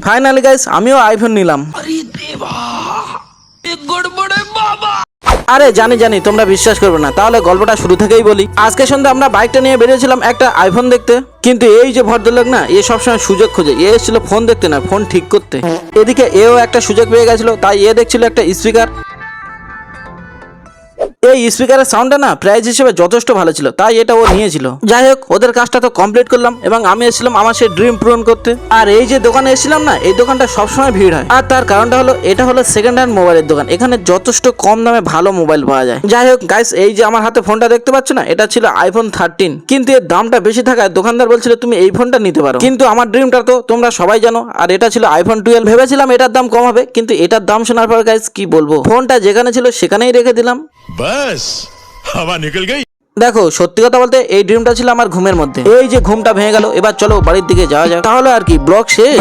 Finally guys আমিও iPhone নিলাম। আরে জানি তোমরা বিশ্বাস করবে না, তাহলে গল্পটা শুরু থেকেই বলি। আজকে সন্ধ্যা আমরা বাইকটা নিয়ে বেরিয়েছিলাম একটা আইফোন দেখতে, কিন্তু এই যে ভদ্রলোক না, এ সবসময় সুযোগ খোঁজে। এ এসেছিল ফোন দেখতে না, ফোন ঠিক করতে। এদিকে এও একটা সুযোগ পেয়ে গেছিল, তাই এ দেখছিল একটা স্পিকার। এই স্পিকারের সাউন্ডটা না প্রাইস হিসেবে যথেষ্ট ভালো ছিল, তাই এটা ও নিয়েছিল। যাই হোক, ওদের কাজটা তো কমপ্লিট করলাম এবং আমি এসেছিলাম আমার সেই ড্রিম পূরণ করতে। আর এই যে দোকানে এসেছিলাম না, এই দোকানটা সবসময় ভিড় হয়, আর তার কারণটা হলো এটা হলো সেকেন্ড হ্যান্ড মোবাইলের দোকান। এখানে যথেষ্ট কম দামে ভালো মোবাইল পাওয়া যায়। যাই হোক গাইস, এই যে আমার হাতে ফোনটা দেখতে পাচ্ছ না, এটা ছিল আইফোন 13, কিন্তু এর দামটা বেশি থাকায় দোকানদার বলছিল তুমি এই ফোনটা নিতে পারো। কিন্তু আমার ড্রিমটা তো তোমরা সবাই জানো, আর এটা ছিল আইফোন 12। ভেবেছিলাম এটার দাম কম হবে, কিন্তু এটার দাম শোনার পর গাইস কি বলবো, ফোনটা যেখানে ছিল সেখানেই রেখে দিলাম। बस हवा निकल गई। দেখো সত্যি কথা বলতে এই ড্রিমটা ছিল আমার ঘুমের মধ্যে। এই যে ঘুমটা ভেঙে গেল, এবার চলো বাড়ির দিকে যাওয়া যাক, তাহলে আর কি ব্লগ শেষ।